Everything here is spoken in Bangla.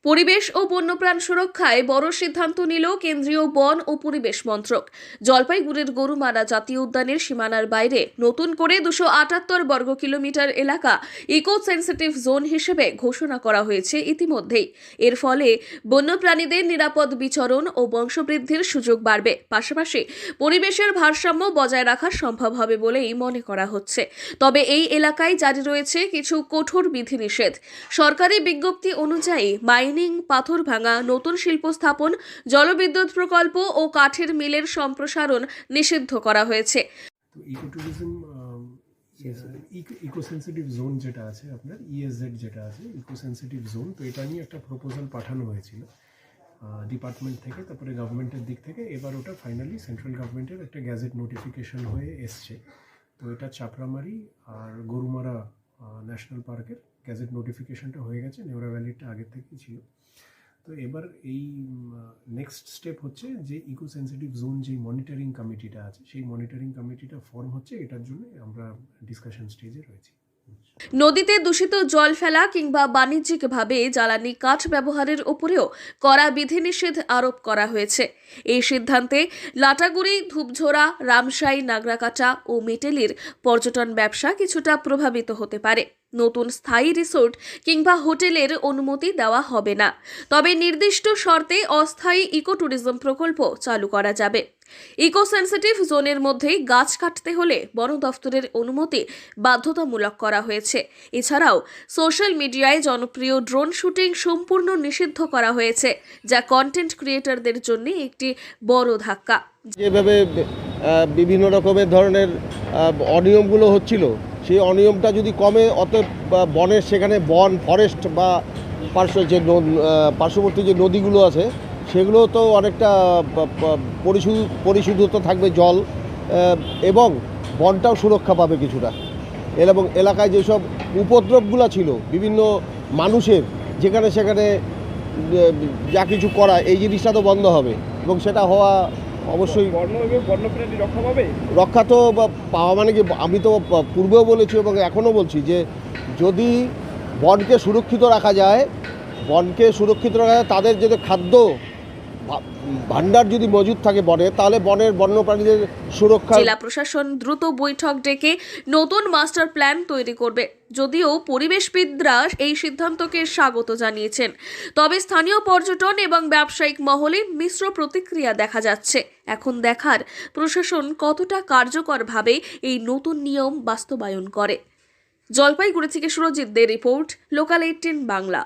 পরিবেশ ও বন্যপ্রাণ সুরক্ষায় বড় সিদ্ধান্ত নিল কেন্দ্রীয় বন ও পরিবেশ মন্ত্রক। জলপাইগুড়ির গরুমারা জাতীয় উদ্যানের সীমানার বাইরে নতুন করে 278 বর্গ কিলোমিটার এলাকা ইকো সেন্সিটিভ জোন হিসেবে ঘোষণা করা হয়েছে ইতিমধ্যেই। এর ফলে বন্যপ্রাণীদের নিরাপদ বিচরণ ও বংশবৃদ্ধির সুযোগ বাড়বে, পাশাপাশি পরিবেশের ভারসাম্য বজায় রাখা সম্ভব হবে বলেই মনে করা হচ্ছে। তবে এই এলাকায় জারি রয়েছে কিছু কঠোর বিধিনিষেধ। সরকারি বিজ্ঞপ্তি অনুযায়ী মাইনিং, পাথর ভাঙা, নতুন শিল্প স্থাপন, জলবিদ্যুৎ প্রকল্প ও কাঠের মিলের সম্প্রসারণ নিষিদ্ধ করা হয়েছে। তো ইকোট্যুরিজম ইকো সেন্সিটিভ জোন যেটা আছে আপনার ইএসজেড যেটা আছে ইকো সেন্সিটিভ জোন, তো এটা নিয়ে একটা প্রপোজাল পাঠানো হয়েছিল ডিপার্টমেন্ট থেকে, তারপরে গভর্নমেন্টের দিক থেকে। এবার ওটা ফাইনালি সেন্ট্রাল গভর্নমেন্টের একটা গ্যাজেট নোটিফিকেশন হয়ে এসছে। তো এটা চাপড়ামারি আর গরুমারা ন্যাশনাল পার্কের গ্যাজেট নোটিফিকেশনটা হয়ে গেছে, নেওরা ভ্যালিটা আগের থেকেই ছিল। তো এবার এই নেক্সট স্টেপ হচ্ছে যে ইকো সেন্সিটিভ জোন যে মনিটরিং কমিটিটা আছে, সেই মনিটরিং কমিটিটা ফর্ম হচ্ছে। এটার জন্য আমরা ডিসকাশন স্টেজে রয়েছি। নদীতে দূষিত জল ফেলা কিংবা বাণিজ্যিকভাবে জ্বালানি কাঠ ব্যবহারের উপরেও কড়া বিধিনিষেধ আরোপ করা হয়েছে। এই সিদ্ধান্তে লাটাগুড়ি, ধূপঝোড়া, রামসাই, নাগরাকাটা ও মেটেলির পর্যটন ব্যবসা কিছুটা প্রভাবিত হতে পারে। নতুন স্থায়ী রিসোর্ট কিংবা হোটেলের অনুমতি দেওয়া হবে না, তবে নির্দিষ্ট শর্তে অস্থায়ী ইকো ট্যুরিজম প্রকল্প চালু করা যাবে। ইকো সেন্সিটিভ জোনের মধ্যেই গাছ কাটতে হলে বন দফতরের অনুমতি বাধ্যতামূলক করা হয়েছে। এছাড়াও সোশ্যাল মিডিয়ায় জনপ্রিয় ড্রোন শুটিং সম্পূর্ণ নিষিদ্ধ করা হয়েছে, যা কন্টেন্ট ক্রিয়েটরদের জন্য একটি বড় ধাক্কা। যেভাবে বিভিন্ন রকমের ধরনের অনিয়মগুলো হচ্ছিল, সেই অনিয়মটা যদি কমে, অতএব বনের সেখানে বন, ফরেস্ট বা পার্শ্ববর্তী যে নদীগুলো আছে সেগুলো তো অনেকটা পরিশোধিত থাকবে জল, এবং বনটাও সুরক্ষা পাবে কিছুটা। এবং এলাকায় যেসব উপদ্রবগুলো ছিল বিভিন্ন মানুষের, যেখানে সেখানে যা কিছু করা, এই জিনিসটা তো বন্ধ হবে এবং সেটা হওয়া অবশ্যই। বন্যপ্রাণী রক্ষা পাবে, রক্ষা তো পাওয়া মানে কি, আমি তো পূর্বেও বলেছি এবং এখনও বলছি যে যদি বনকে সুরক্ষিত রাখা যায়, তাদের যদি খাদ্য ভান্ডার যদি মজুদ থাকে বনে, তাহলে বনের বন্যপ্রাণীদের সুরক্ষা। জেলা প্রশাসন দ্রুত বৈঠক ডেকে নতুন মাস্টার প্ল্যান তৈরি করবে। যদিও পরিবেশবিদরা এই সিদ্ধান্তকে স্বাগত জানিয়েছেন, তবে স্থানীয় পর্যটন এবং ব্যবসায়িক মহলে মিশ্র প্রতিক্রিয়া দেখা যাচ্ছে। এখন দেখার প্রশাসন কতটা কার্যকরভাবে এই নতুন নিয়ম বাস্তবায়ন করে। জলপাইগুড়ি থেকে সুরজিৎ দে রিপোর্ট, লোকাল 18 বাংলা।